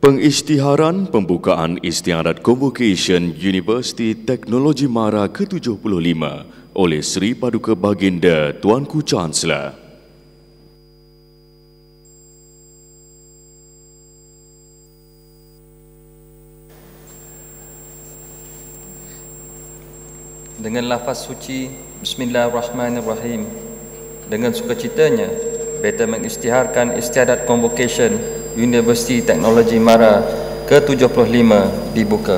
Pengisytiharan pembukaan Istiadat Convocation Universiti Teknologi Mara ke-75 oleh Sri Paduka Baginda Tuanku Chancellor. Dengan lafaz suci Bismillahirrahmanirrahim, dengan sukacitanya beta mengisytiharkan Istiadat Convocation Universiti Teknologi Mara ke-75 dibuka.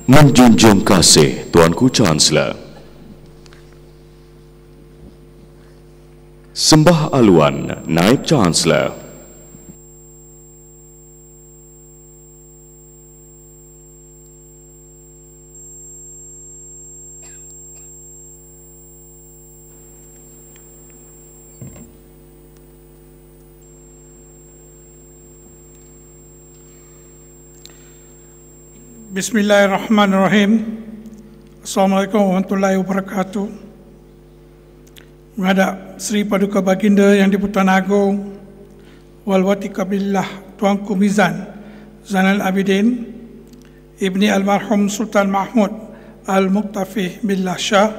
Menjunjung kasih Tuanku Chancellor. Sembah aluan Naib Chancellor. Bismillahirrahmanirrahim. Assalamualaikum warahmatullahi wabarakatuh. Menghadap Sri Paduka Baginda Yang di-Pertuan Agong Walwati Kabillah Tuanku Mizan Zainal Abidin Ibni Almarhum Sultan Mahmud Al-Muqtafih Billah Shah,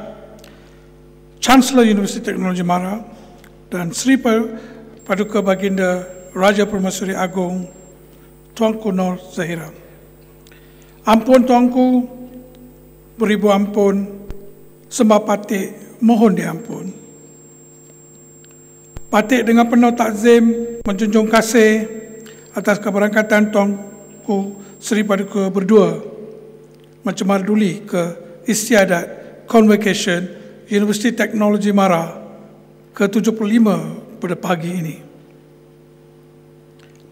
Chancellor Universiti Teknologi Mara, dan Sri Paduka Baginda Raja Permaisuri Agong Tuanku Nur Zahira. Ampun Tuanku, beribu ampun, sembah patik, mohon diampun. Patik dengan penuh takzim, menjunjung kasih atas keberangkatan Tuanku Sri Paduka berdua mencemar duli ke Istiadat Convocation Universiti Teknologi Mara ke-75 pada pagi ini.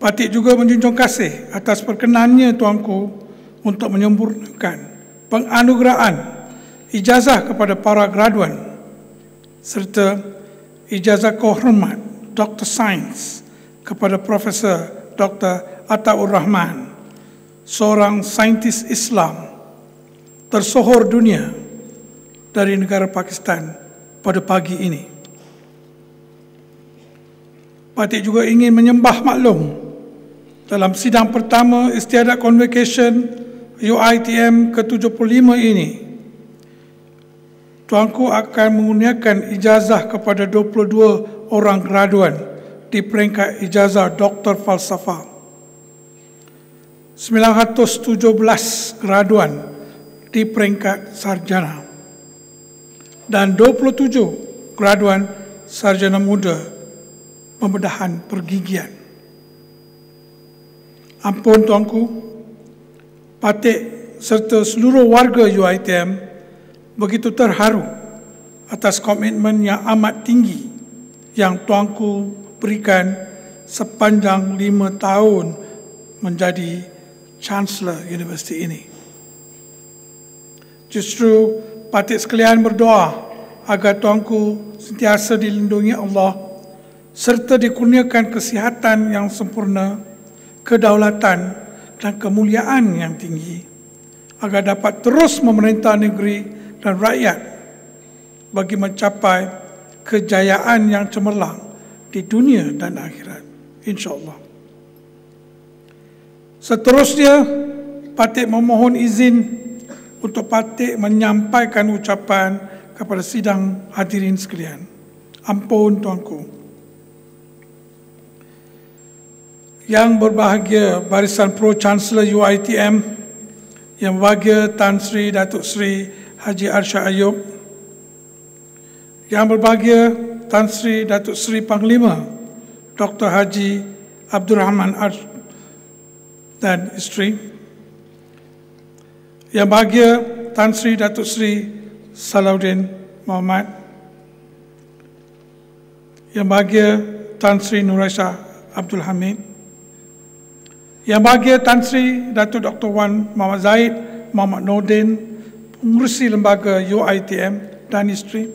Patik juga menjunjung kasih atas perkenannya Tuanku untuk menyempurnakan penganugerahan ijazah kepada para graduan serta ijazah kehormat Dr. Sains kepada Profesor Dr. Ataur Rahman, seorang saintis Islam tersohor dunia dari negara Pakistan pada pagi ini. Patik juga ingin menyembah maklum dalam sidang pertama Istiadat Convocation UiTM ke-75 ini, Tuanku akan mengurniakan ijazah kepada 22 orang graduan di peringkat ijazah Doktor Falsafah, 917 graduan di peringkat sarjana, dan 27 graduan sarjana muda pembedahan pergigian. Ampun Tuanku, Patik serta seluruh warga UiTM begitu terharu atas komitmen yang amat tinggi yang Tuanku berikan sepanjang 5 tahun menjadi Chancellor Universiti ini. Justru Patik sekalian berdoa agar Tuanku sentiasa dilindungi Allah serta dikurniakan kesihatan yang sempurna, kedaulatan dan kemuliaan yang tinggi agar dapat terus memerintah negeri dan rakyat bagi mencapai kejayaan yang cemerlang di dunia dan akhirat, insya-Allah. Seterusnya, Patik memohon izin untuk Patik menyampaikan ucapan kepada sidang hadirin sekalian. Ampun Tuanku. Yang berbahagia Barisan Pro Chancellor UiTM, Yang berbahagia Tan Sri Datuk Sri Haji Arsyad Ayub, Yang berbahagia Tan Sri Datuk Sri Panglima Dr. Haji Abdul Rahman dan isteri. Yang bahagia Tan Sri Datuk Seri Salahuddin Muhammad. Yang bahagia Tan Sri Nur Aisyah Abdul Hamid. Yang bahagia Tan Sri Datuk Dr. Wan Muhammad Zaid Muhammad Nordin, pengurusi lembaga UiTM dan isteri.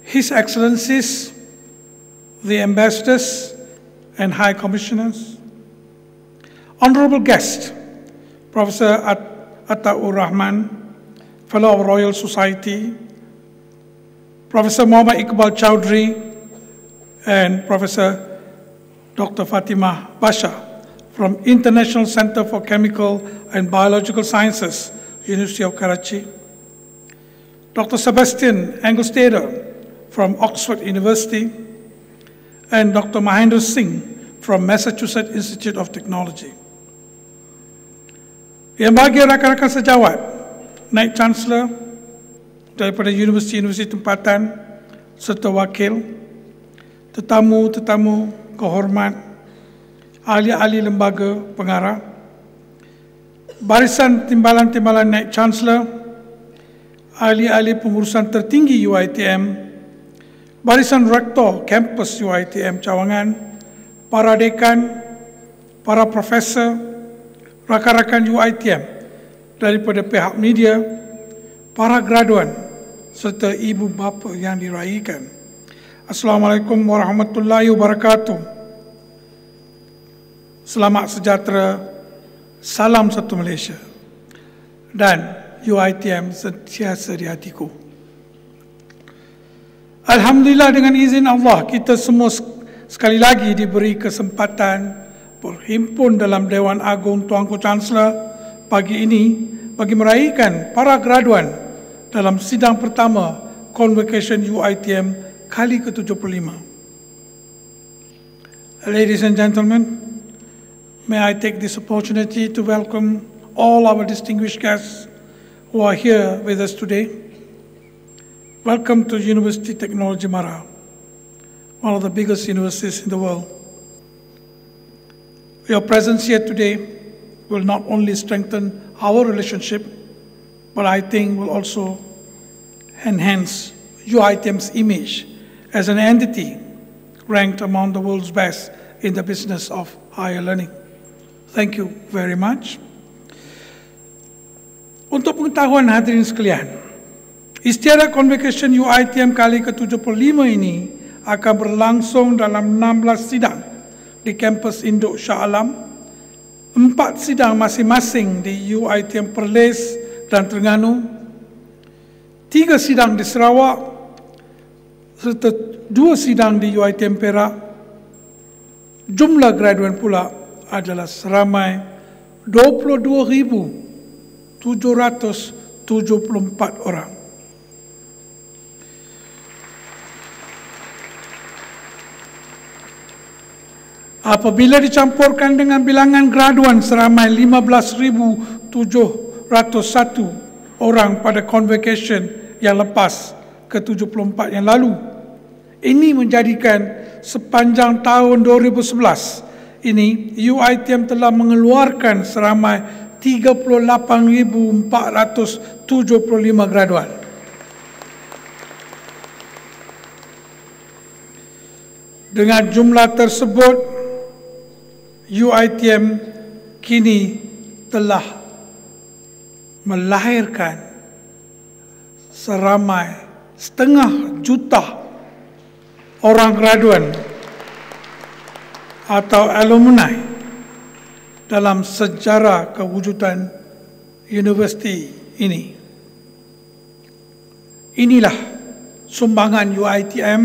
His Excellencies, the Ambassadors and High Commissioners. Honourable guest, Professor Ataur Rahman, Fellow of Royal Society, Professor Muhammad Iqbal Chowdhury, and Professor Dr. Fatimah Basha from International Centre for Chemical and Biological Sciences, University of Karachi, Dr. Sebastian Angelsteder from Oxford University, and Dr. Mahendra Singh from Massachusetts Institute of Technology. Yang bahagia rakan-rakan sejawat, Naib Chancellor daripada universiti-universiti tempatan serta wakil, tetamu-tetamu kehormat, ahli-ahli lembaga pengarah, barisan timbalan-timbalan Naib Chancellor, ahli-ahli pengurusan tertinggi UiTM, barisan rektor kampus UiTM Cawangan, para dekan, para profesor, rakan-rakan UiTM daripada pihak media, para graduan serta ibu bapa yang diraikan. Assalamualaikum warahmatullahi wabarakatuh. Selamat sejahtera, salam satu Malaysia, dan UiTM sentiasa di hatiku. Alhamdulillah, dengan izin Allah, kita semua sekali lagi diberi kesempatan berhimpun dalam Dewan Agung Tuanku Chancellor pagi ini bagi meraihkan para graduan dalam sidang pertama Convocation UiTM kali ke-75. Ladies and gentlemen, may I take this opportunity to welcome all our distinguished guests who are here with us today. Welcome to University Technology Mara, one of the biggest universities in the world. Your presence here today will not only strengthen our relationship, but I think will also enhance UiTM's image as an entity ranked among the world's best in the business of higher learning. Thank you very much. Untuk pengetahuan hadirin sekalian, istiadat Convocation UiTM kali ke-75 ini akan berlangsung dalam 16 sidang di kampus Induk Shah Alam, 4 sidang masing-masing di UiTM Perlis dan Terengganu, 3 sidang di Sarawak, serta 2 sidang di UiTM Perak. Jumlah graduan pula adalah seramai 22,774 orang. Apabila dicampurkan dengan bilangan graduan seramai 15,701 orang pada convocation yang lepas ke-74 yang lalu, ini menjadikan sepanjang tahun 2011 ini UiTM telah mengeluarkan seramai 38,475 graduan. Dengan jumlah tersebut, UiTM kini telah melahirkan seramai 500,000 orang graduan atau alumni dalam sejarah kewujudan universiti ini. Inilah sumbangan UiTM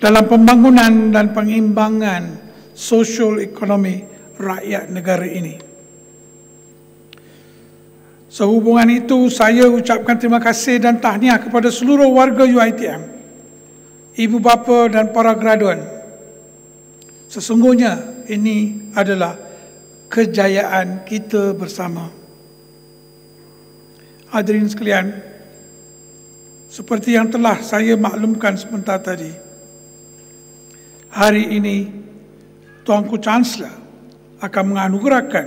dalam pembangunan dan pengimbangan sosial ekonomi rakyat negara ini. Sehubungan itu, saya ucapkan terima kasih dan tahniah kepada seluruh warga UiTM, ibu bapa dan para graduan. Sesungguhnya ini adalah kejayaan kita bersama. Hadirin sekalian, seperti yang telah saya maklumkan sebentar tadi, hari ini Tuanku Chancellor akan menganugerahkan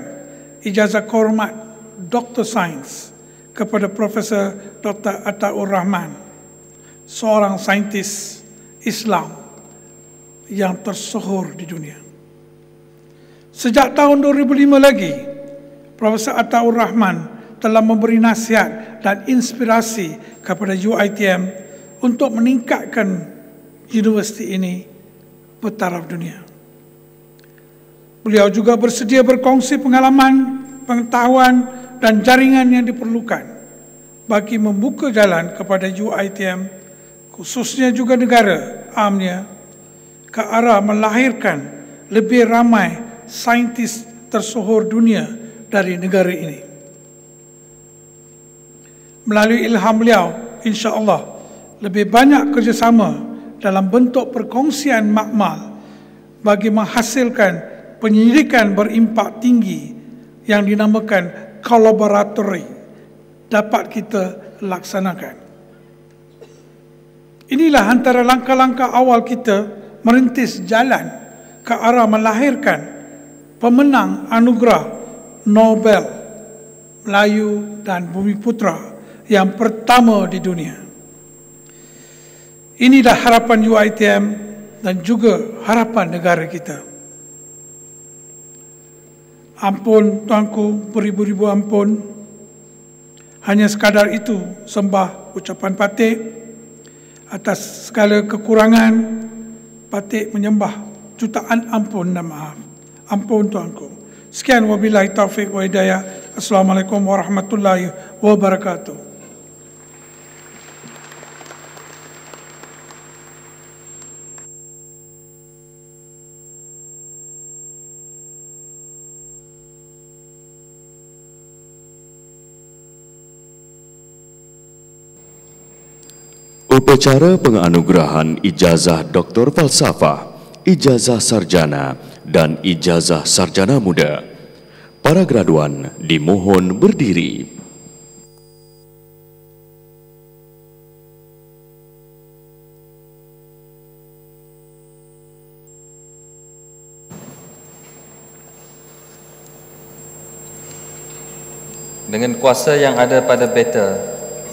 ijazah kehormat Dr. Sains kepada Profesor Dr. Ataur Rahman, seorang saintis Islam yang tersohor di dunia. Sejak tahun 2005 lagi, Profesor Ataur Rahman telah memberi nasihat dan inspirasi kepada UiTM untuk meningkatkan universiti ini bertaraf dunia. Beliau juga bersedia berkongsi pengalaman, pengetahuan dan jaringan yang diperlukan bagi membuka jalan kepada UiTM, khususnya juga negara amnya, ke arah melahirkan lebih ramai saintis tersohor dunia dari negara ini. Melalui ilham beliau, insya-Allah lebih banyak kerjasama dalam bentuk perkongsian makmal bagi menghasilkan penyelidikan berimpak tinggi yang dinamakan kolaboratori dapat kita laksanakan. Inilah antara langkah-langkah awal kita merintis jalan ke arah melahirkan pemenang anugerah Nobel Melayu dan Bumiputra yang pertama di dunia. Inilah harapan UiTM dan juga harapan negara kita. Ampun tuanku, beribu-ribu ampun. Hanya sekadar itu sembah ucapan Patik. Atas segala kekurangan, Patik menyembah jutaan ampun dan maaf. Ampun tuanku. Sekian, wabillahi taufiq wa hidayah. Assalamualaikum warahmatullahi wabarakatuh. Upacara penganugerahan ijazah Doktor Falsafah, ijazah sarjana dan ijazah sarjana muda. Para graduan dimohon berdiri. Dengan kuasa yang ada pada beta,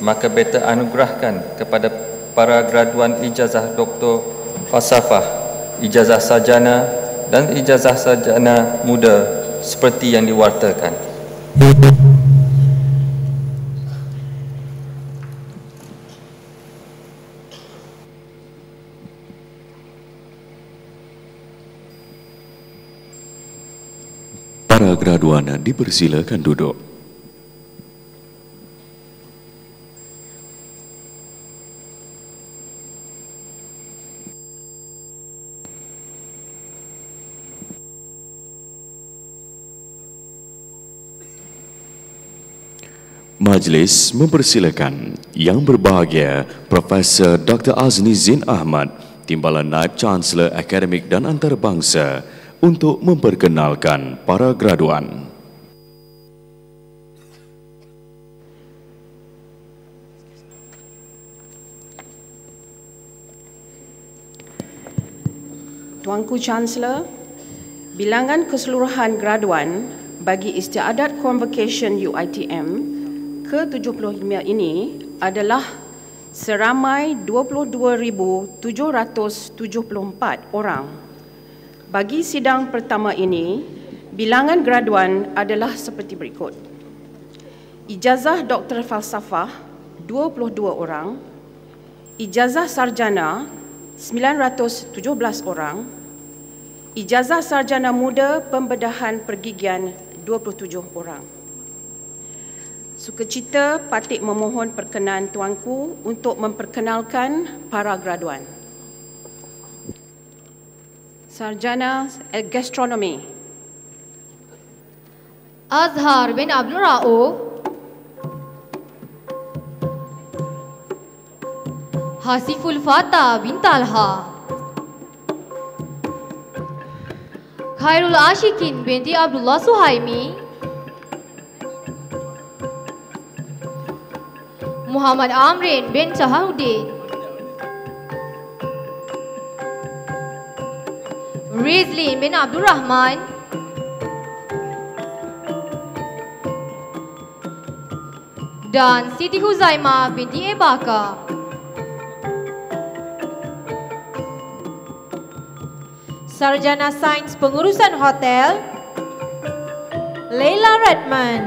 maka beta anugerahkan kepada para graduan ijazah Doktor Falsafah, ijazah sarjana dan ijazah sarjana muda seperti yang diwartakan. Para graduan dipersilakan duduk. Majlis mempersilakan Yang Berbahagia Profesor Dr. Azni Zin Ahmad, Timbalan Naib Chancellor Akademik dan Antarabangsa, untuk memperkenalkan para graduan. Tuanku Chancellor, bilangan keseluruhan graduan bagi istiadat Convocation UiTM ke-75 ini adalah seramai 22,774 orang. Bagi sidang pertama ini, bilangan graduan adalah seperti berikut. Ijazah Doktor Falsafah 22 orang, ijazah sarjana 917 orang, ijazah sarjana muda pembedahan pergigian 27 orang. Sukacita Patik memohon perkenan tuanku untuk memperkenalkan para graduan. Sarjana Gastronomi, Azhar bin Abdul Rauf, Hasiful Fatah bin Talha, Khairul Ashikin binti Abdullah Suhaimi, Muhammad Amrin bin Saharuddin, Rizlin bin Abdul Rahman, dan Siti Huzaimah binti Ebaka. Sarjana Sains Pengurusan Hotel, Leila Redman.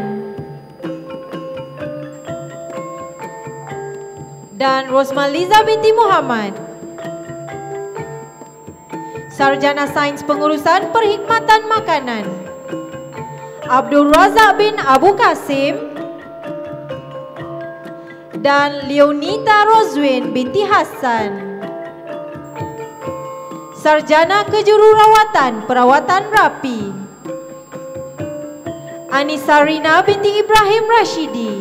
Dan Rosmaliza binti Muhammad. Sarjana Sains Pengurusan Perkhidmatan Makanan, Abdul Razak bin Abu Kasim dan Leonita Rozwin binti Hassan. Sarjana Kejururawatan Perawatan Rapi, Anisarina binti Ibrahim Rashidi,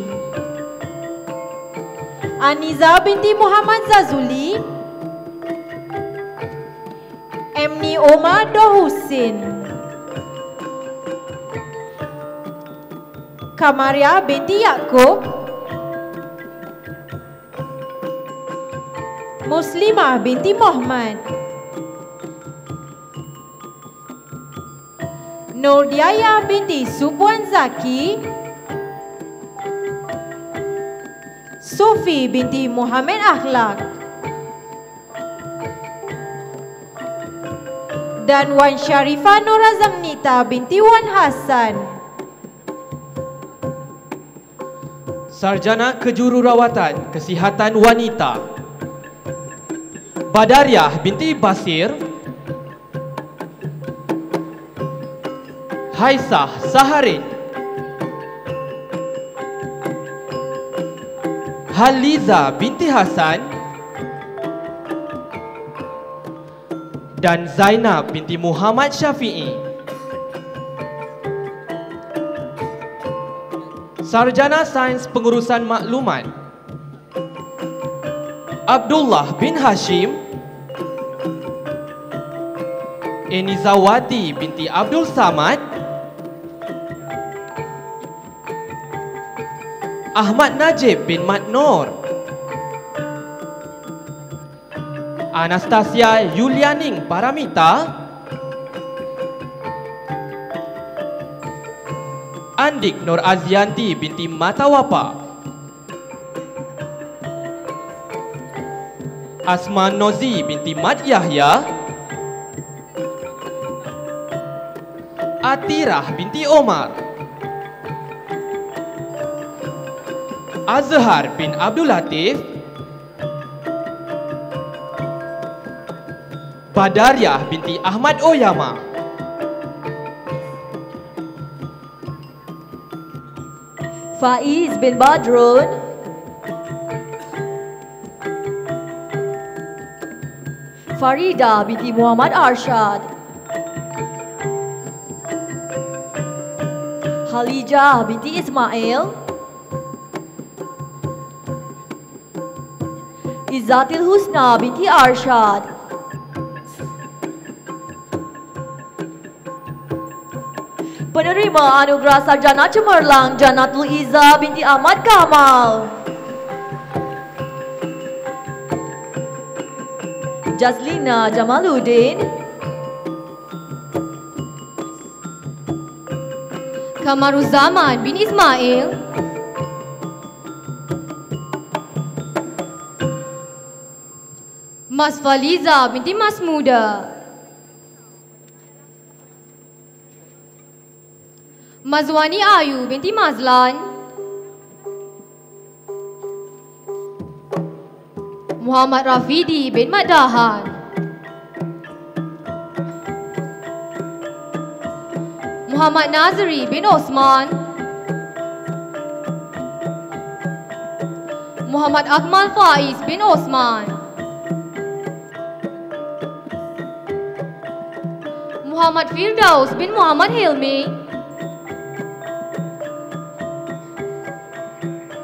Aniza binti Muhammad Zazuli, Emni Omar Dohusin, Kamaria binti Yaakob, Muslimah binti Muhammad, Nurdiaya binti Subwan Zaki, Sofi binti Muhammad Akhlak, dan Wan Syarifah Nora Zamnita binti Wan Hasan. Sarjana Kejururawatan Kesihatan Wanita, Badariah binti Basir, Haisah Saharin, Haliza binti Hasan, dan Zainab binti Muhammad Syafi'i. Sarjana Sains Pengurusan Maklumat, Abdullah bin Hashim, Enizawati binti Abdul Samad, Ahmad Najib bin Mat Nur, Anastasia Yulianing Paramita, Andik Nur Azianti binti Matawapa, Asma Nozi binti Mat Yahya, Atirah binti Omar, Azhar bin Abdul Latif, Badariah binti Ahmad Oyama, Faiz bin Badrun, Farida binti Muhammad Arshad, Halijah binti Ismail, Izzatil Husna binti Arshad, penerima anugerah sarjana cemerlang Janatul Izzah binti Ahmad Kamal, Jazlina Jamaluddin, Kamaruzaman bin Ismail, Mas Faliza binti Mas Muda, Mazwani Ayu binti Mazlan, Muhammad Rafidi bin Madahan, Muhammad Nazri bin Osman, Muhammad Akmal Faiz bin Osman, Muhammad Firdaus bin Muhammad Hilmi,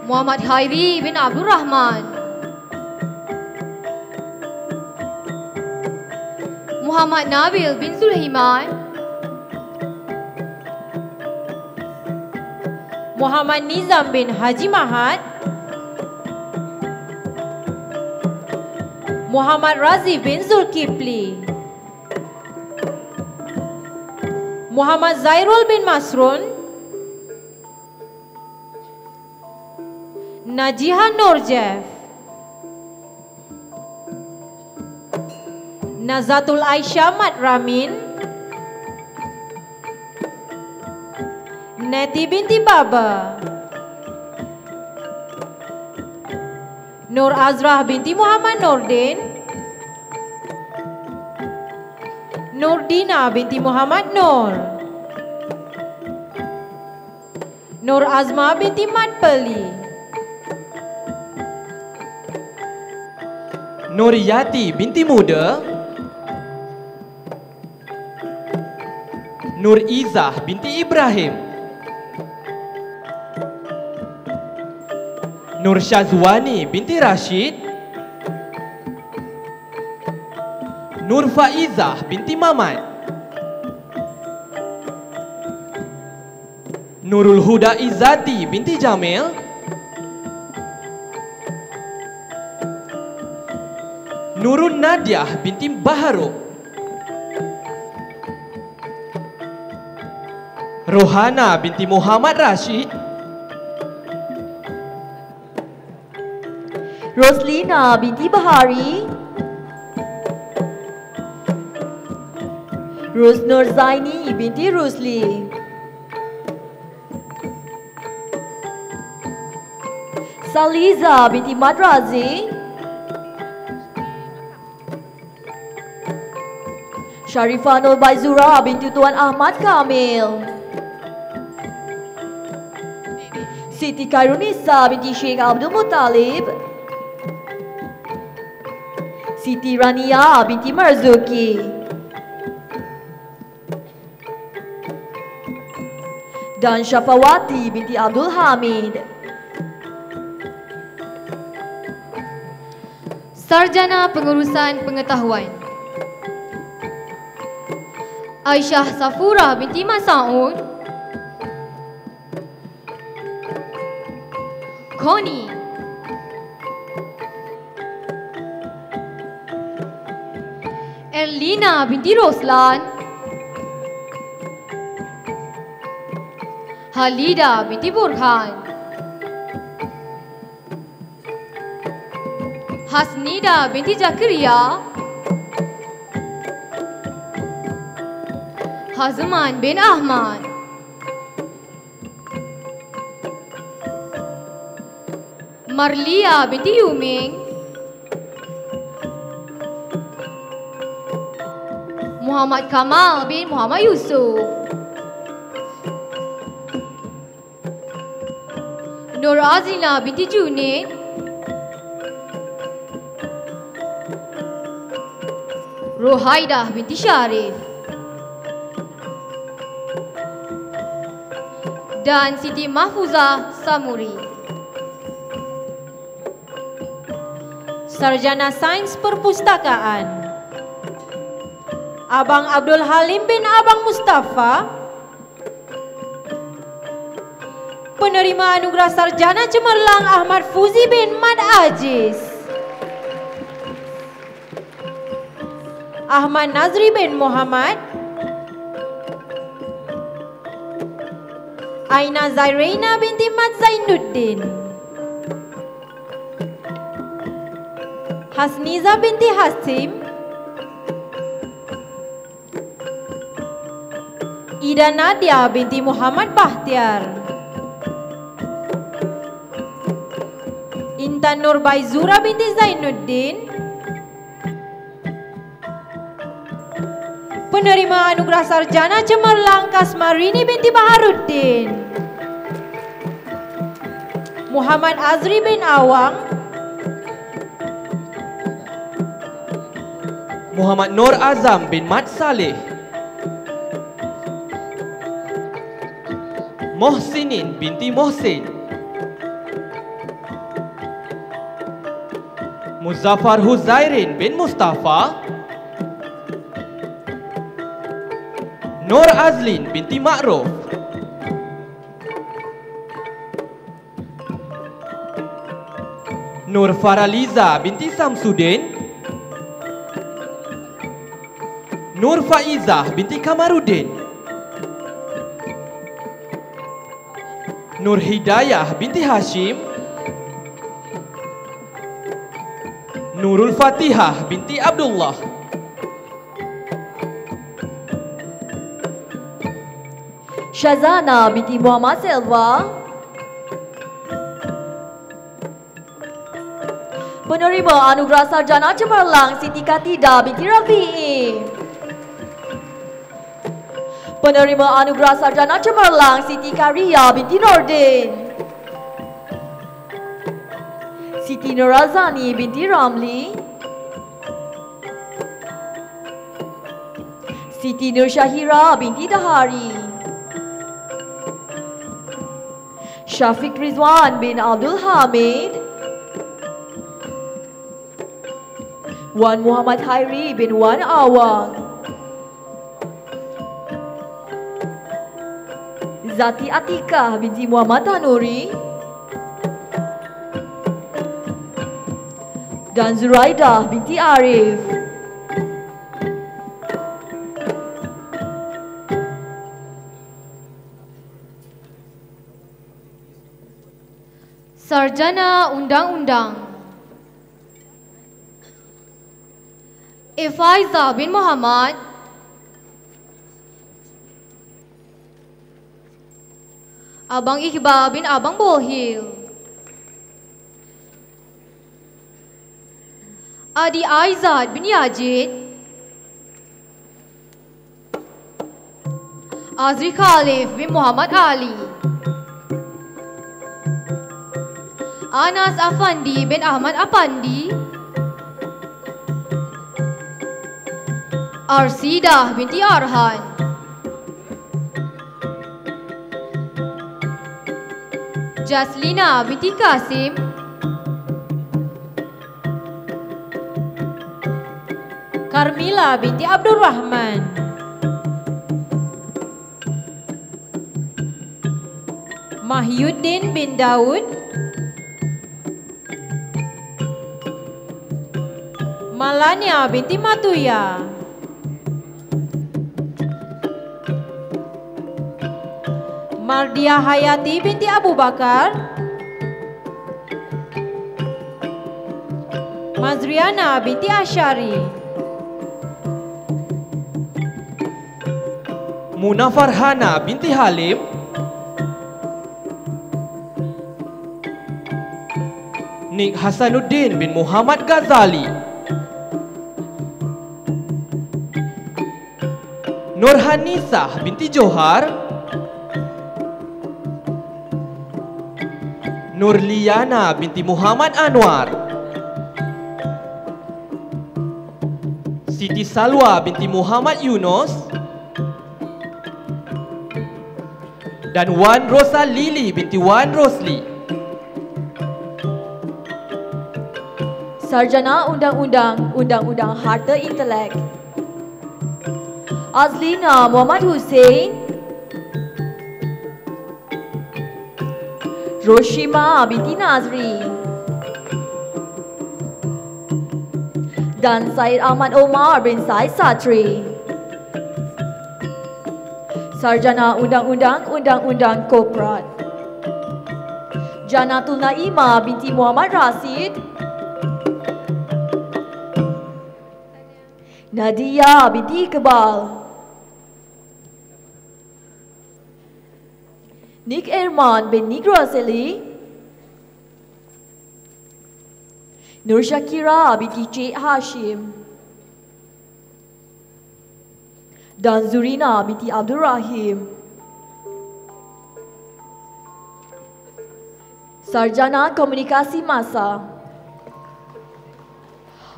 Muhammad Khairi bin Abdul Rahman, Muhammad Nabil bin Sulaiman, Muhammad Nizam bin Haji Mahat, Muhammad Razif bin Zulkifli, Muhammad Zairul bin Masrun, Najiha Nurjef, Nazatul Aisyah Mat Ramin, Neti binti Baba, Nur Azrah binti Muhammad Nordin, Nurdina binti Muhammad Nur, Nur Azma binti Mat Peli, Nuriyati binti Muda, Nur Izah binti Ibrahim, Nur Syazwani binti Rashid, Nur Faizah binti Mamat, Nurul Huda Izzati binti Jamil, Nurun Nadiah binti Baharuk, Rohana binti Muhammad Rashid, Roslina binti Bahari, Rusnur Zaini binti Rusli, Saliza binti Madrazi, Sharifah Nur Baizura binti Tuan Ahmad Kamil, Siti Khairunisa binti Sheikh Abdul Muttalib, Siti Rania binti Marzuki, dan Syafawati binti Abdul Hamid. Sarjana Pengurusan Pengetahuan Aisyah Safura binti Masaud, Koni, Erlina binti Roslan, Halida binti Burhan, Hasnida binti Zakaria, Hazman bin Ahmad, Marlia binti Yuming, Muhammad Kamal bin Muhammad Yusuf, Nur Azila binti Junaid, Rohaidah binti Syarif, dan Siti Mahfuzah Samuri. Sarjana Sains Perpustakaan Abang Abdul Halim bin Abang Mustafa, penerima anugerah Sarjana Cemerlang Ahmad Fuzi bin Mad Aziz, Ahmad Nazri bin Muhammad, Aina Zairina binti Mat Zainuddin, Hasniza binti Hasim, Ida Nadia binti Muhammad Bahtiar, Intan Nur Baizura binti Zainuddin, penerima anugerah Sarjana Cemerlang Kasmarini binti Baharuddin, Muhammad Azri bin Awang, Muhammad Nur Azam bin Mat Saleh, Mohsinin binti Mohsin, Muzaffar Huzairin bin Mustafa, Nur Azlin binti Ma'ruf, Nur Faraliza binti Samsudin, Nur Faizah binti Kamarudin, Nur Hidayah binti Hashim, Nurul Fatihah binti Abdullah. Shazana binti Muhammad Selva. Penerima Anugerah Sarjana Cemerlang Siti Katida binti Rafi'i. Penerima Anugerah Sarjana Cemerlang Siti Karia binti Nordin. Siti Nurazani binti Ramli. Siti Nur Syahira binti Dahari. Syafiq Rizwan bin Abdul Hamid. Wan Muhammad Hairi bin Wan Awang. Zati Atikah binti Muhammad Tanuri. Dan Zuraidah binti Arif. Sarjana Undang-Undang Ifaiza bin Muhammad, Abang Iqbal bin Abang Bohil, Adi Aizad bin Yajid, Azri Khalif bin Muhammad Ali, Anas Afandi bin Ahmad Apandi, Arsidah binti Arhan, Jaslina binti Kasim, Carmila binti Abdul Rahman, Mahyuddin bin Daud, Malania binti Matuya, Mardia Hayati binti Abu Bakar, Mazriana binti Asyari, Muna Farhana binti Halim, Nik Hasanuddin bin Muhammad Ghazali, Nurhanisah binti Johar, Nurliana binti Muhammad Anwar, Siti Salwa binti Muhammad Yunus, dan Wan Rosa Lili binti Wan Rosli. Sarjana Undang-Undang, Undang-Undang Harta Intelek, Azlina Muhammad Hussein, Roshima binti Nazri, dan Said Ahmad Omar bin Said Satri. Sarjana Undang-Undang, Undang-Undang Korporat, Janatul Naimah binti Muhammad Rasid, Nadia binti Iqbal, Nik Erman bin Nik Roseli, Nur Syakira binti Cik Hashim, dan Zurina binti Abdul Rahim. Sarjana Komunikasi Massa,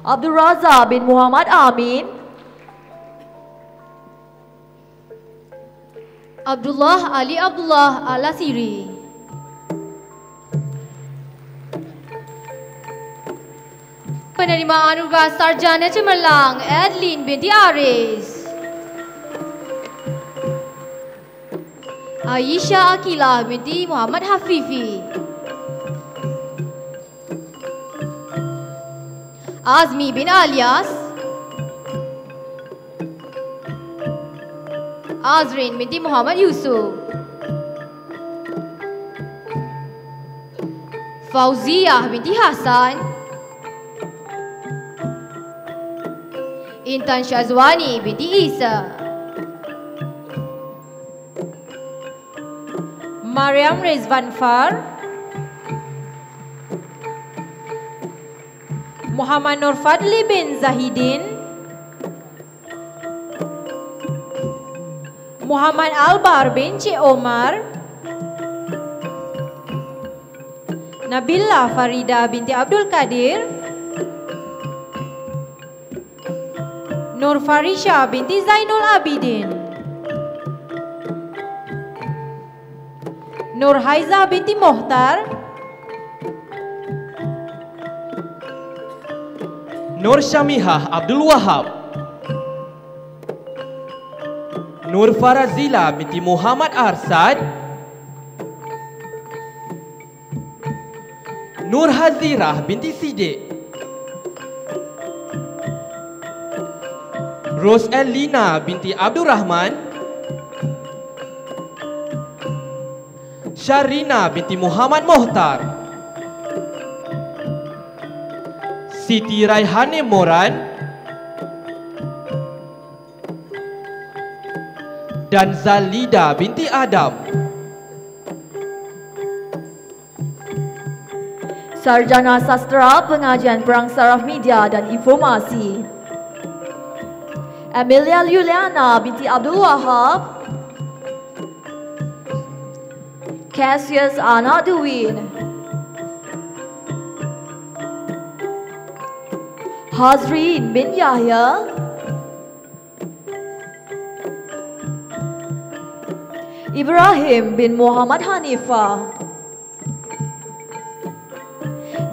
Abdul Raza bin Muhammad Amin, Abdullah Ali Abdullah Al-Asiri, penerima anugerah Sarjana Cemerlang Adeline binti Aris, Aisyah Akilah binti Muhammad Hafifi, Azmi bin Alias, Azrin binti Muhammad Yusuf, Fauziyah binti Hasan, Intan Syazwani binti Isa. Mariam Rizwan Far, Muhammad Nur Fadli bin Zahidin, Muhammad Albar bin Cik Omar, Nabila Farida binti Abdul Qadir, Nur Farisha binti Zainul Abidin, Nur Haiza binti Mohtar, Nur Syamihah Abdul Wahab, Nur Farazila binti Muhammad Arsad, Nur Hazirah binti Sidik, Ros Elina binti Abdul Rahman, Syarina binti Muhammad Mohtar, Siti Raihane Moran, dan Zalida binti Adam. Sarjana Sastra Pengajian Perang Saraf Media dan Informasi, Amelia Yuliana binti Abdul Wahab, Cassius Anak Duwin, Hazrin bin Yahya, Ibrahim bin Muhammad Hanifah,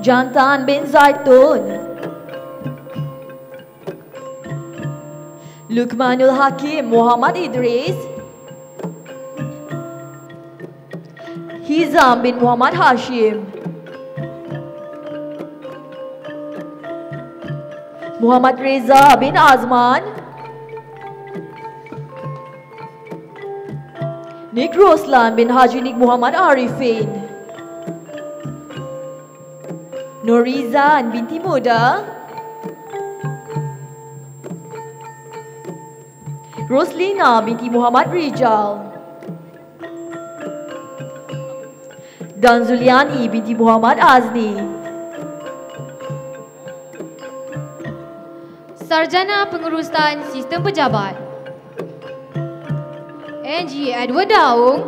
Jantan bin Zaitun, Lukmanul Hakim Muhammad Idris, Hizam bin Muhammad Hashim, Muhammad Reza bin Azman, Nik Roslan bin Haji Nik Muhammad Arifin, Norizan binti Muda, Roslina binti Muhammad Rijal, dan Zuliani binti Muhammad Azni. Sarjana Pengurusan Sistem Pejabat, NG Edward Daung,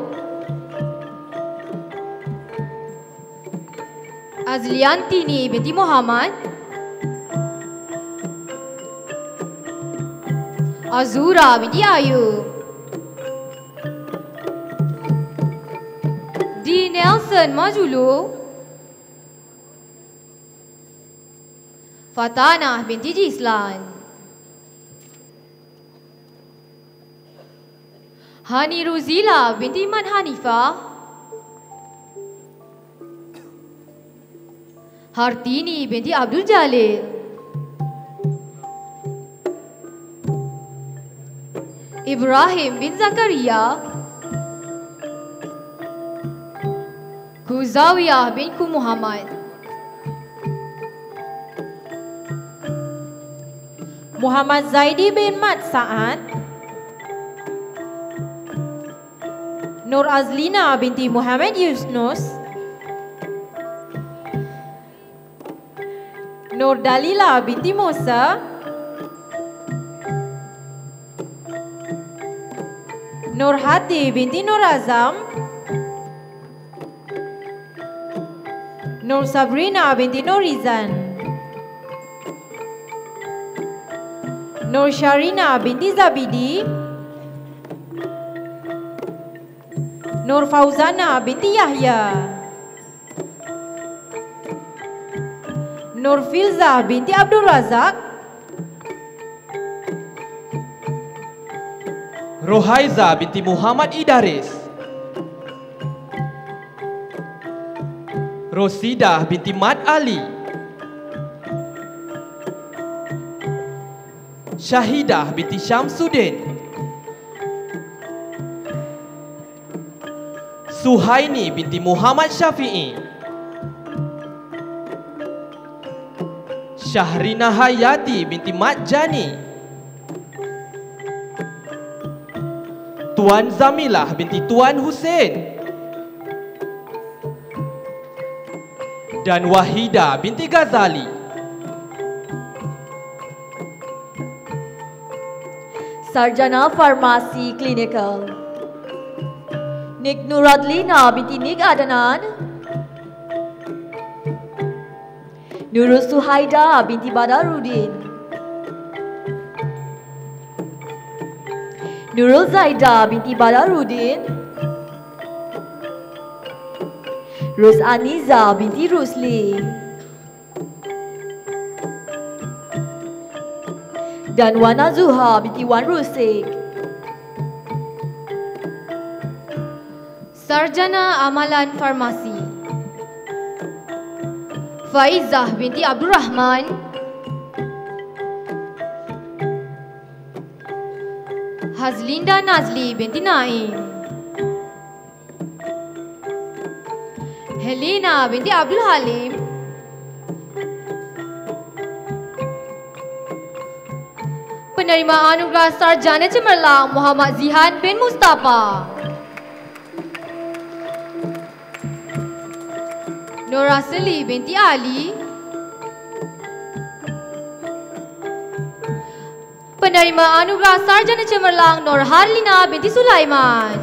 Azliantini binti Muhammad, Azura binti Ayu, D. Nelson Majulu, Fatanah binti Jislan, Hani Ruzila binti Iman Hanifah, Hartini binti Abdul Jalil, Ibrahim bin Zakaria, Kuzawiyah bin Ku Muhammad, Muhammad Zaidi bin Mat Sa'ad, Nur Azlina binti Muhammad Yusnus, Nur Dalila binti Musa, Nur Hati binti Nur Azam, Nur Sabrina binti Nur Rizan, Nur Sharina binti Zabidi, Nur Fauzana binti Yahya, Nur Filza binti Abdul Razak, Rohaiza binti Muhammad Idaris, Rosidah binti Mat Ali, Syahidah binti Syamsuddin, Suhaini binti Muhammad Syafi'i, Syahrina Hayati binti Mat Jani, Tuan Zamilah binti Tuan Hussein. Dan Wahida binti Ghazali. Sarjana Farmasi Klinikal Nik Nuradlina binti Nik Adnan. Nurul Suhaida binti Badarudin. Nurul Zaida binti Badarudin. Rus Aniza binti Rusli. Dan Wana Zuha binti Wan Rusik. Sarjana Amalan Farmasi Faizah binti Abdul Rahman. Hazlinda Nazli binti Naim. Helena binti Abdul Halim. Penerima anugerah Sarjana Cemerlang Muhammad Zihan bin Mustafa. Nora Seli binti Ali. Penerima anugerah Sarjana Cemerlang Nur Harlina binti Sulaiman.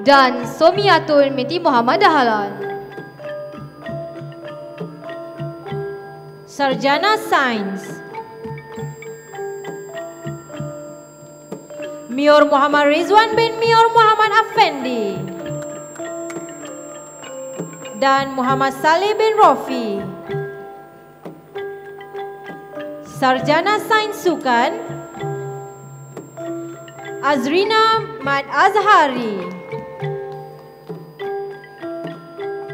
Dan Somiatun binti Muhammad Dahlan. Sarjana Sains Mior Muhammad Rizwan bin Mior Muhammad Afendi dan Muhammad Saleh bin Rofi. Sarjana Sains Sukan Azrina Mat Azhari.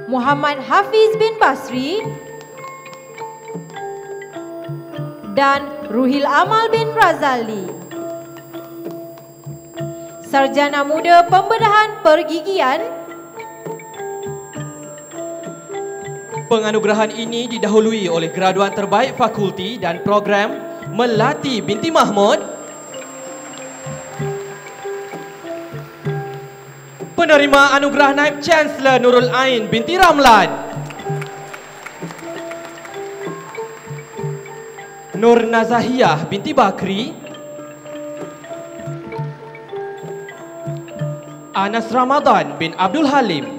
Muhammad Hafiz bin Basri dan Ruhil Amal bin Razali. Sarjana Muda Pembedahan Pergigian. Penganugerahan ini didahului oleh graduan terbaik fakulti dan program Melati binti Mahmud. Penerima anugerah Naib Chancellor Nurul Ain binti Ramlan. Nur Nazahiyah binti Bakri. Anas Ramadan bin Abdul Halim.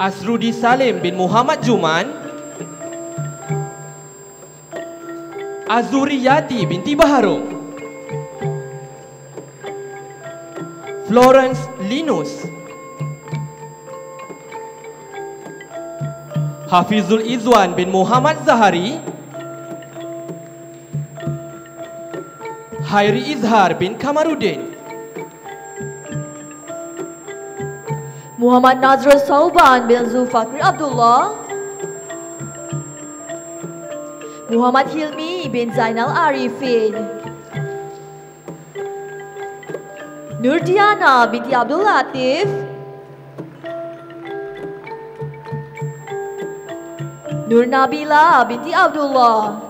Asrudi Salim bin Muhammad Juman. Azuriyati binti Baharul. Florence Linus. Hafizul Izwan bin Muhammad Zahari. Hairi Izhar bin Kamarudin. Muhammad Nazrul Sauban bin Zulfakri Abdullah. Muhammad Hilmi bin Zainal Arifin. Nurdiana binti Abdul Latif. Nur Nabila binti Abdullah.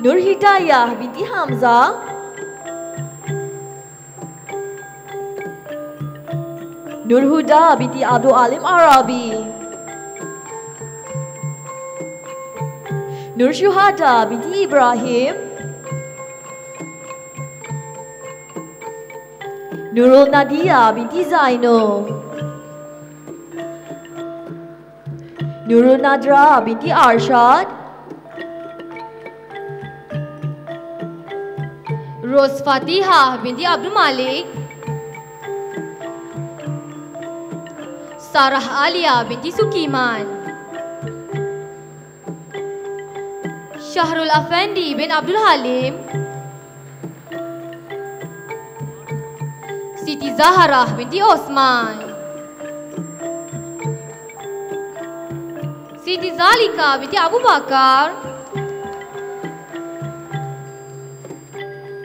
Nur Hidayah binti Hamzah. Nur Huda binti Abdul Alim Arabi. Nur Syuhada binti Ibrahim. Nurul Nadia binti Zainul. Nurul Nadra binti Arshad. Ros Fatihah binti Abdul Malik. Sarah Alia binti Sukiman. Syahrul Afendi bin Abdul Halim. Siti Zaharah binti Osman. Siti Zalika binti Abu Bakar.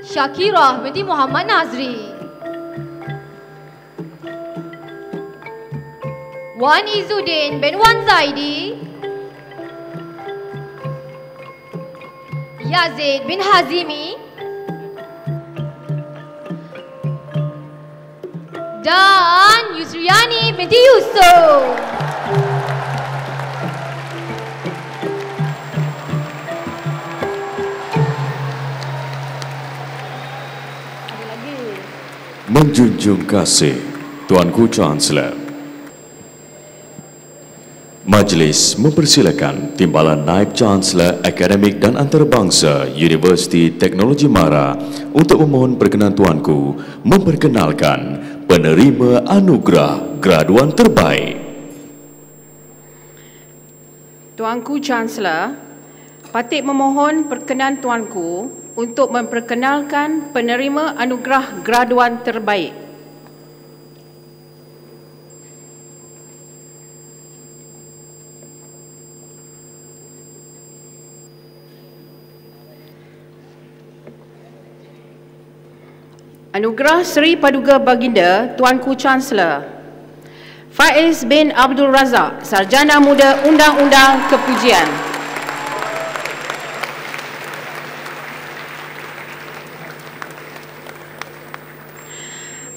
Syakirah binti Muhammad Nazri. Wan Izzuddin bin Wan Zaidi. Yazid bin Hazimi dan Yusriani binti Yusuf. Menjunjung kasih Tuanku Chancellor. Majlis mempersilakan Timbalan Naib Chancellor Akademik dan Antarabangsa Universiti Teknologi Mara untuk memohon perkenan Tuanku memperkenalkan penerima anugerah graduan terbaik. Tuanku Chancellor, patut memohon perkenan Tuanku untuk memperkenalkan penerima anugerah graduan terbaik. Anugerah Seri Paduka Baginda Tuanku Chancellor Faiz bin Abdul Razak, Sarjana Muda Undang-Undang Kepujian.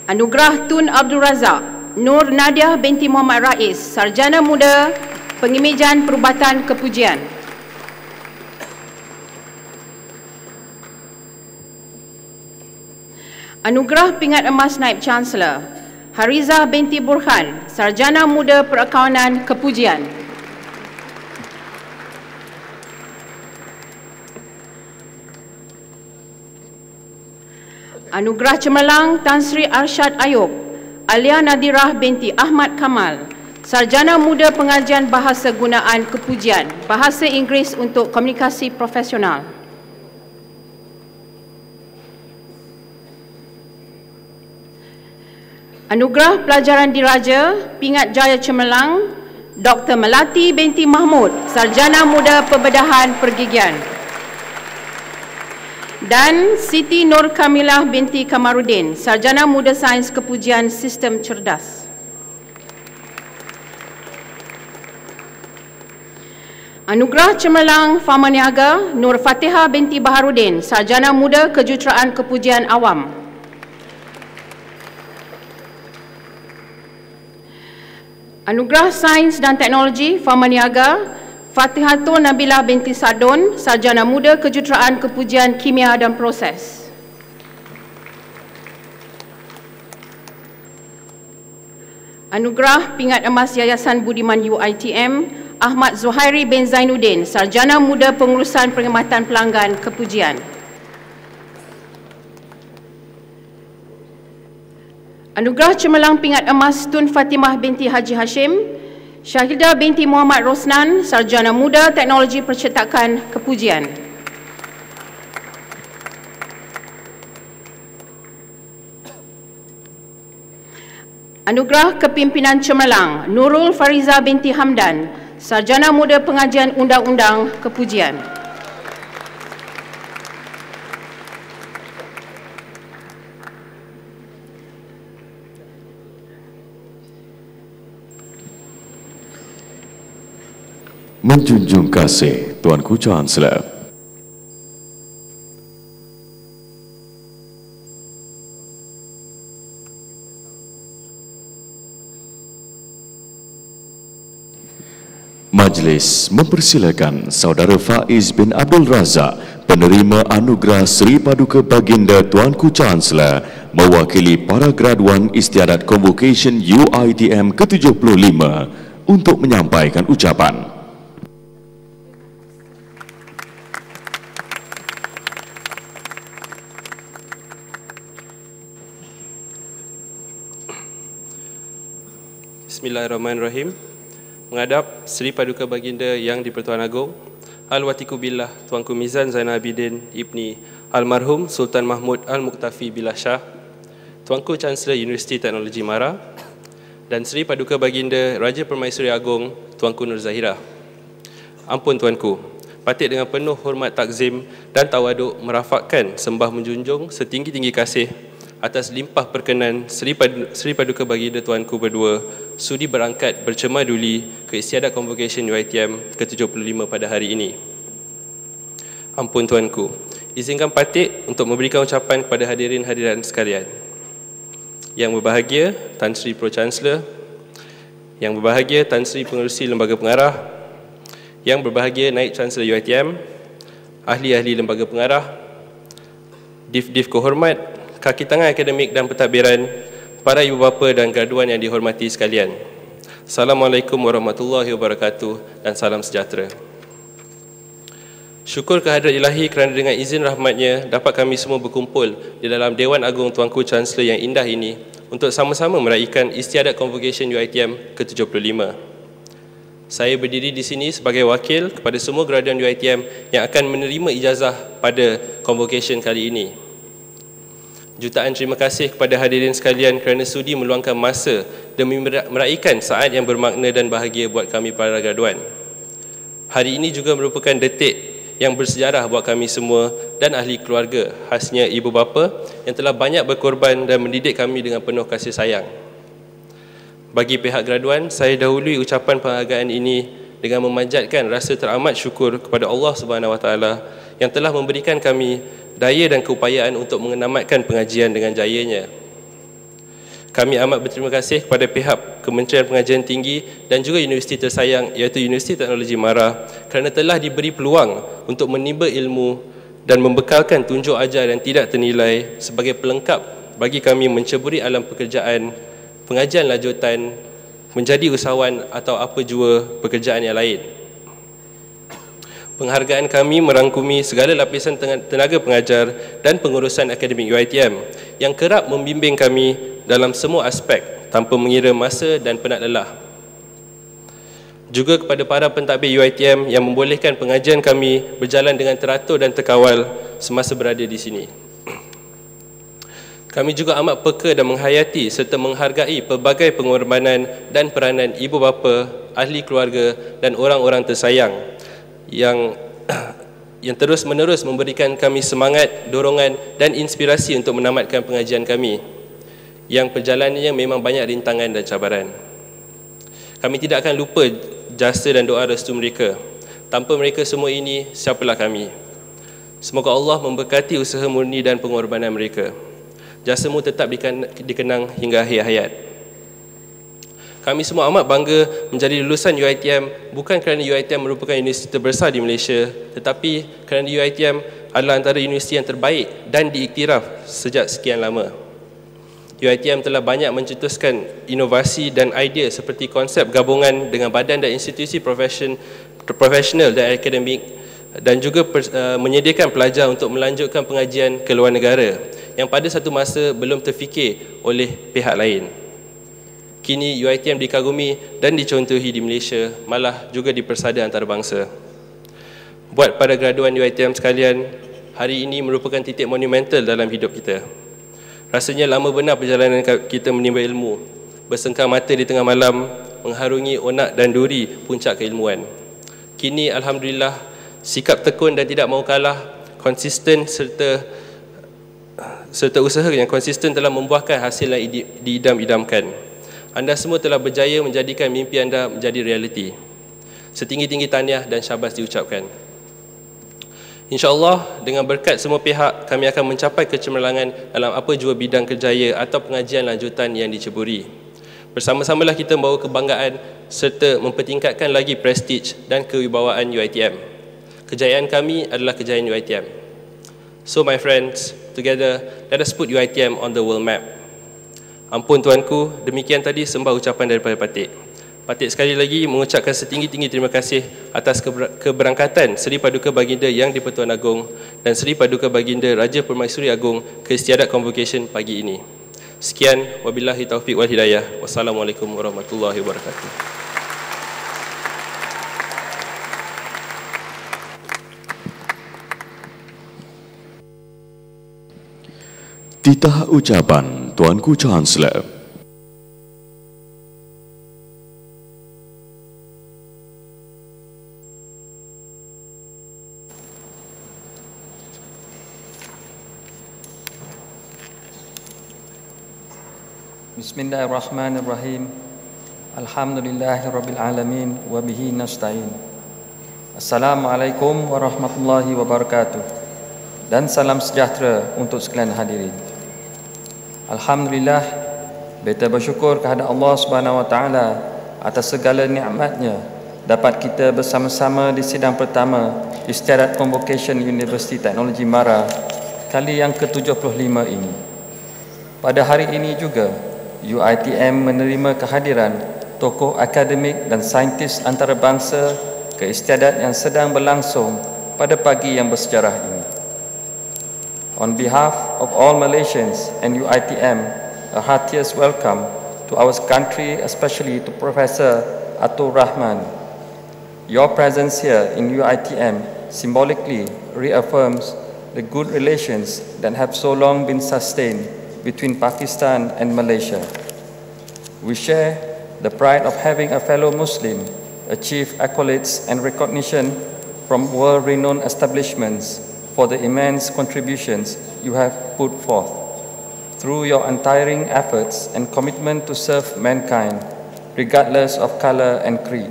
Anugerah Tun Abdul Razak Nur Nadia binti Muhammad Rais, Sarjana Muda Pengimejan Perubatan Kepujian. Anugerah Pingat Emas Naib Chancellor Harizah binti Burhan, Sarjana Muda Perakawanan Kepujian. Anugerah Cemerlang Tan Sri Arsyad Ayub Alia Nadirah binti Ahmad Kamal, Sarjana Muda Pengajian Bahasa Gunaan Kepujian Bahasa Inggeris untuk Komunikasi Profesional. Anugerah Pelajaran Diraja Pingat Jaya Cemerlang Dr. Melati binti Mahmud, Sarjana Muda Pembedahan Pergigian. Dan Siti Nur Kamilah binti Kamarudin, Sarjana Muda Sains Kepujian Sistem Cerdas. Anugerah Cemerlang Fama Niaga Nur Fatihah binti Baharudin, Sarjana Muda Kejuruteraan Kepujian Awam. Anugerah Sains dan Teknologi Fama Niaga Fatihatul Nabilah binti Sadun, Sarjana Muda Kejuruteraan Kepujian Kimia dan Proses. Anugerah Pingat Emas Yayasan Budiman UiTM Ahmad Zuhairi bin Zainuddin, Sarjana Muda Pengurusan Perkhidmatan Pelanggan Kepujian. Anugerah Cemerlang Pingat Emas Tun Fatimah binti Haji Hashim Syahidah binti Muhammad Rosnan, Sarjana Muda Teknologi Percetakan Kepujian. Anugerah Kepimpinan Cemerlang Nurul Fariza binti Hamdan, Sarjana Muda Pengajian Undang-Undang Kepujian. Menjunjung kasih Tuanku Chancellor. Majlis mempersilakan Saudara Faiz bin Abdul Razak, penerima anugerah Seri Paduka Baginda Tuanku Chancellor, mewakili para graduan Istiadat Convocation UiTM ke-75 untuk menyampaikan ucapan. Bismillahirrahmanirrahim. Menghadap Seri Paduka Baginda Yang di-Pertuan Agong Al-Watiku Billah Tuanku Mizan Zainal Abidin Ibni Almarhum Sultan Mahmud Al-Muqtafi Billah Shah, Tuanku Chancellor Universiti Teknologi Mara, dan Seri Paduka Baginda Raja Permaisuri Agong Tuanku Nur Zahira. Ampun Tuanku, patut dengan penuh hormat takzim dan tawaduk merafakkan sembah menjunjung setinggi-tinggi kasih atas limpah perkenan Seri Paduka Baginda Tuanku berdua sudi berangkat bercema duli ke Istiadat Convocation UiTM ke-75 pada hari ini. Ampun Tuanku, izinkan Patik untuk memberikan ucapan kepada hadirin-hadiran sekalian. Yang berbahagia Tan Sri Pro-Chancellor, yang berbahagia Tan Sri Pengerusi Lembaga Pengarah, yang berbahagia Naib Chancellor UiTM, ahli-ahli lembaga pengarah, div-div kehormat, kaki tangan akademik dan pentadbiran, para ibu bapa dan graduan yang dihormati sekalian. Assalamualaikum warahmatullahi wabarakatuh dan salam sejahtera. Syukur kehadrat ilahi kerana dengan izin rahmatnya dapat kami semua berkumpul di dalam Dewan Agung Tuanku Chancellor yang indah ini untuk sama-sama meraihkan Istiadat Convocation UiTM ke-75. Saya berdiri di sini sebagai wakil kepada semua graduan UiTM yang akan menerima ijazah pada convocation kali ini. Jutaan terima kasih kepada hadirin sekalian kerana sudi meluangkan masa demi meraihkan saat yang bermakna dan bahagia buat kami para graduan. Hari ini juga merupakan detik yang bersejarah buat kami semua dan ahli keluarga, khasnya ibu bapa yang telah banyak berkorban dan mendidik kami dengan penuh kasih sayang. Bagi pihak graduan, saya dahului ucapan penghargaan ini dengan memanjatkan rasa teramat syukur kepada Allah SWT yang telah memberikan kami daya dan keupayaan untuk menamatkan pengajian dengan jayanya. Kami amat berterima kasih kepada pihak Kementerian Pengajian Tinggi dan juga universiti tersayang iaitu Universiti Teknologi Mara kerana telah diberi peluang untuk menimba ilmu dan membekalkan tunjuk ajar yang tidak ternilai sebagai pelengkap bagi kami menceburi alam pekerjaan, pengajian lanjutan, menjadi usahawan atau apa jua pekerjaan yang lain. Penghargaan kami merangkumi segala lapisan tenaga pengajar dan pengurusan akademik UiTM yang kerap membimbing kami dalam semua aspek tanpa mengira masa dan penat lelah. Juga kepada para pentadbir UiTM yang membolehkan pengajian kami berjalan dengan teratur dan terkawal semasa berada di sini. Kami juga amat peka dan menghayati serta menghargai pelbagai pengorbanan dan peranan ibu bapa, ahli keluarga dan orang-orang tersayang yang terus-menerus memberikan kami semangat, dorongan dan inspirasi untuk menamatkan pengajian kami yang perjalanannya memang banyak rintangan dan cabaran. Kami tidak akan lupa jasa dan doa restu mereka. Tanpa mereka semua ini, siapalah kami? Semoga Allah memberkati usaha murni dan pengorbanan mereka. Jasamu tetap dikenang hingga akhir hayat. Kami semua amat bangga menjadi lulusan UiTM bukan kerana UiTM merupakan universiti terbesar di Malaysia, tetapi kerana UiTM adalah antara universiti yang terbaik dan diiktiraf sejak sekian lama. UiTM telah banyak mencetuskan inovasi dan idea seperti konsep gabungan dengan badan dan institusi profesional dan akademik dan juga menyediakan pelajar untuk melanjutkan pengajian ke luar negara yang pada satu masa belum terfikir oleh pihak lain. Kini UiTM dikagumi dan dicontohi di Malaysia, malah juga di persada antarabangsa. Buat para graduan UiTM sekalian, hari ini merupakan titik monumental dalam hidup kita. Rasanya lama benar perjalanan kita menimba ilmu, bersengkang mata di tengah malam, mengharungi onak dan duri puncak keilmuan. Kini Alhamdulillah, sikap tekun dan tidak mahu kalah, konsisten serta usaha yang konsisten telah membuahkan hasil yang diidam-idamkan. Anda semua telah berjaya menjadikan mimpi anda menjadi realiti. Setinggi-tinggi tahniah dan syabas diucapkan. InsyaAllah, dengan berkat semua pihak, kami akan mencapai kecemerlangan dalam apa jua bidang kerjaya atau pengajian lanjutan yang diceburi. Bersama-samalah kita membawa kebanggaan serta mempertingkatkan lagi prestij dan kewibawaan UiTM. Kejayaan kami adalah kejayaan UiTM. So my friends, together, let us put UiTM on the world map. Ampun Tuanku, demikian tadi sembah ucapan daripada Patik. Patik sekali lagi mengucapkan setinggi-tinggi terima kasih atas keberangkatan Seri Paduka Baginda Yang di-Pertuan Agong dan Seri Paduka Baginda Raja Permaisuri Agong ke Istiadat Convocation pagi ini. Sekian, wabillahi taufiq wal hidayah. Wassalamualaikum warahmatullahi wabarakatuh. Titah ucapan Tuanku Chancellor. Bismillahirrahmanirrahim. Alhamdulillahirabbil alamin wa bihi nasta'in. Assalamualaikum warahmatullahi wabarakatuh dan salam sejahtera untuk sekalian hadirin. Alhamdulillah, beta bersyukur kehadap Allah Subhanahu Wa Taala atas segala nikmatnya dapat kita bersama-sama di sidang pertama Istiadat Convocation Universiti Teknologi Mara kali yang ke-75 ini. Pada hari ini juga, UiTM menerima kehadiran tokoh akademik dan saintis antarabangsa ke istiadat yang sedang berlangsung pada pagi yang bersejarah ini. On behalf of all Malaysians and UiTM, a heartiest welcome to our country, especially to Professor Atur Rahman. Your presence here in UiTM symbolically reaffirms the good relations that have so long been sustained between Pakistan and Malaysia. We share the pride of having a fellow Muslim achieve accolades and recognition from world-renowned establishments for the immense contributions you have put forth through your untiring efforts and commitment to serve mankind, regardless of color and creed.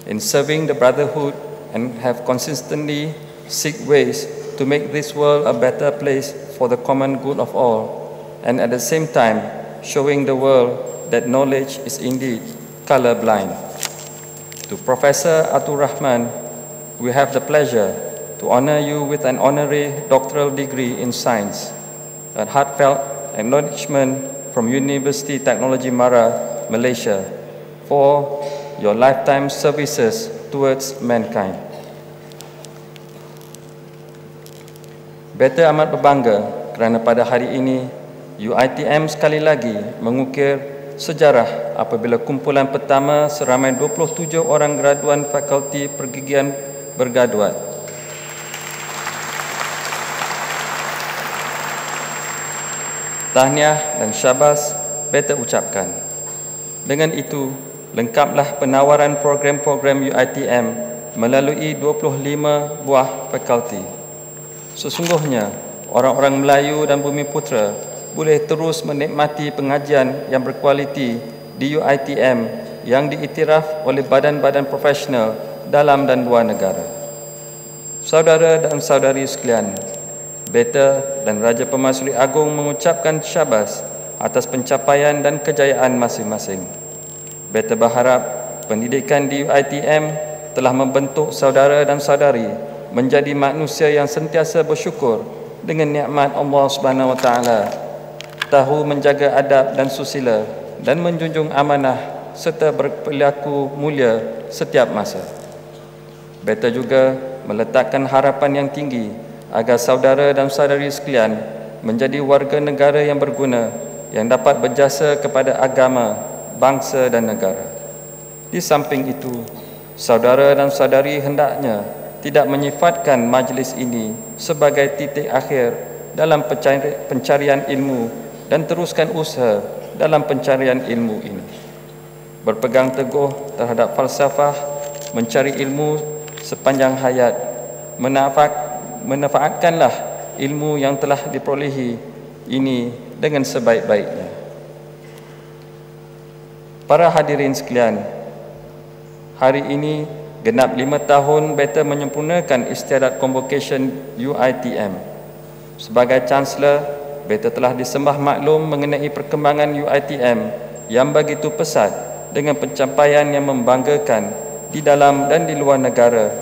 In serving the brotherhood and have consistently seek ways to make this world a better place for the common good of all, and at the same time showing the world that knowledge is indeed colorblind. To Professor Atur Rahman, we have the pleasure to honor you with an honorary doctoral degree in science, a heartfelt acknowledgement from Universiti Teknologi Mara, Malaysia, for your lifetime services towards mankind. Beta amat berbangga kerana pada hari ini UiTM sekali lagi mengukir sejarah apabila kumpulan pertama seramai 27 orang graduan Fakulti Pergigian bergraduat. Tahniah dan syabas beta ucapkan. Dengan itu, lengkaplah penawaran program-program UiTM melalui 25 buah fakulti. Sesungguhnya, orang-orang Melayu dan Bumiputera boleh terus menikmati pengajian yang berkualiti di UiTM yang diiktiraf oleh badan-badan profesional dalam dan luar negara. Saudara dan saudari sekalian, beta dan Raja Pemansuri Agong mengucapkan syabas atas pencapaian dan kejayaan masing-masing. Beta berharap pendidikan di UiTM telah membentuk saudara dan saudari menjadi manusia yang sentiasa bersyukur dengan nikmat Allah Subhanahu Wa Taala, tahu menjaga adab dan susila dan menjunjung amanah serta berperilaku mulia setiap masa. Beta juga meletakkan harapan yang tinggi agar saudara dan saudari sekalian menjadi warga negara yang berguna yang dapat berjasa kepada agama, bangsa dan negara. Di samping itu, saudara dan saudari hendaknya tidak menyifatkan majlis ini sebagai titik akhir dalam pencarian ilmu dan teruskan usaha dalam pencarian ilmu ini. Berpegang teguh terhadap falsafah, mencari ilmu sepanjang hayat, memanfaatkanlah ilmu yang telah diperolehi ini dengan sebaik-baiknya. Para hadirin sekalian, hari ini genap 5 tahun beta menyempurnakan Istiadat Convocation UiTM. Sebagai Chancellor, beta telah disembah maklum mengenai perkembangan UiTM yang begitu pesat dengan pencapaian yang membanggakan di dalam dan di luar negara.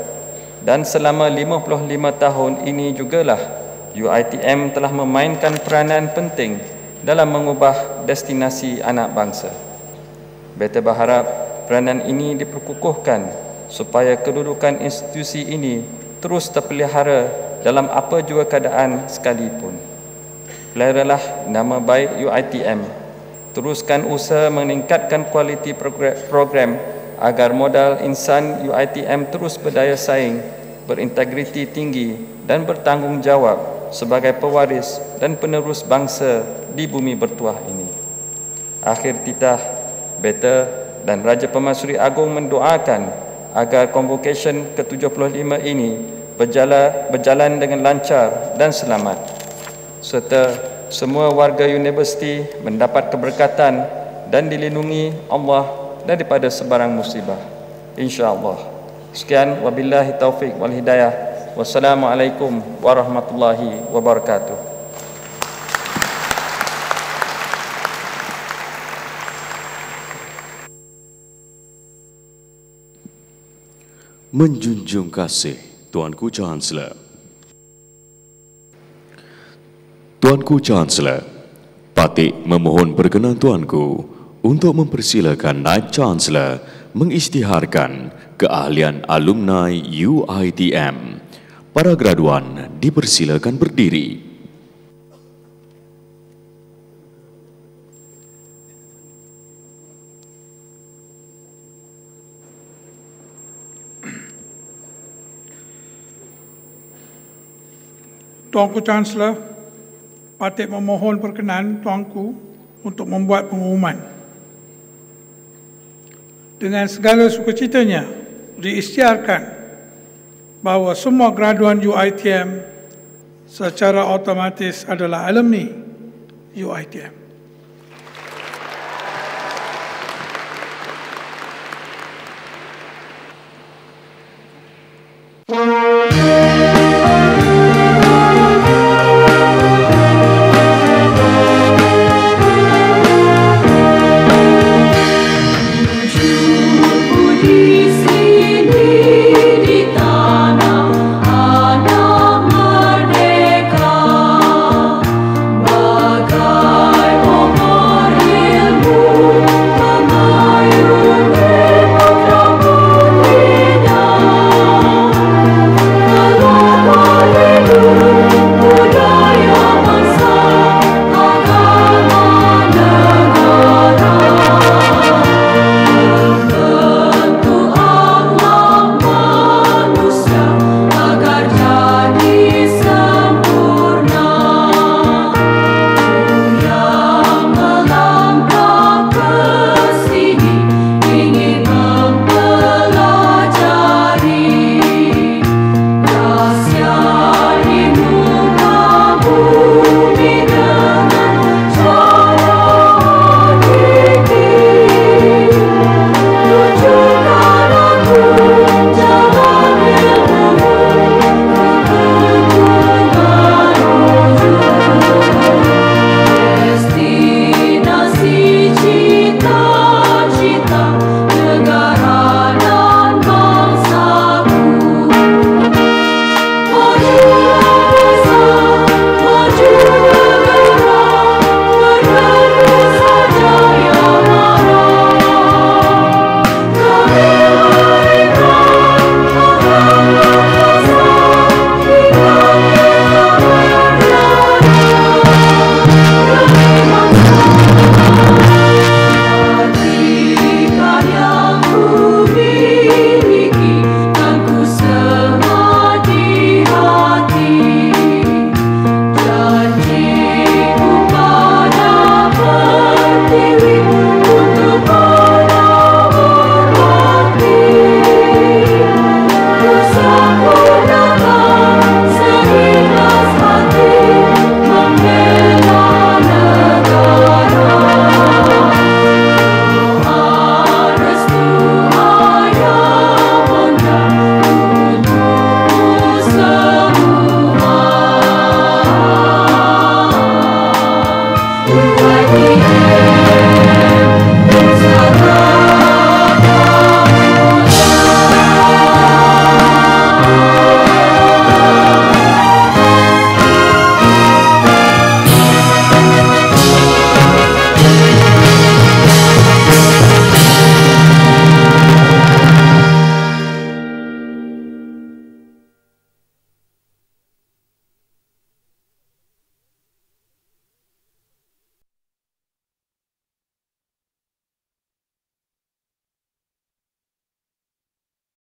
Dan selama 55 tahun ini jugalah UiTM telah memainkan peranan penting dalam mengubah destinasi anak bangsa. Beta berharap peranan ini diperkukuhkan supaya kedudukan institusi ini terus terpelihara dalam apa jua keadaan sekalipun. Peliharalah nama baik UiTM. Teruskan usaha meningkatkan kualiti program agar modal insan UiTM terus berdaya saing, berintegriti tinggi dan bertanggungjawab sebagai pewaris dan penerus bangsa di bumi bertuah ini. Akhir titah, beta dan Raja Pemansuri Agong mendoakan agar convocation ke-75 ini berjalan dengan lancar dan selamat, serta semua warga universiti mendapat keberkatan dan dilindungi Allah daripada sebarang musibah. InsyaAllah. Sekian, wabillahi taufik wal hidayah. Wassalamualaikum warahmatullahi wabarakatuh. Menjunjung kasih Tuanku Chancellor. Tuanku Chancellor, Patik memohon berkenan Tuanku untuk mempersilakan Naib Chancellor mengisytiharkan keahlian alumni UiTM. Para graduan dipersilakan berdiri. Tuanku Chancellor, Patik memohon berkenan Tuanku untuk membuat pengumuman. Dengan segala sukacitanya, diisytiharkan bahawa semua graduan UiTM secara otomatis adalah alumni UiTM. Budi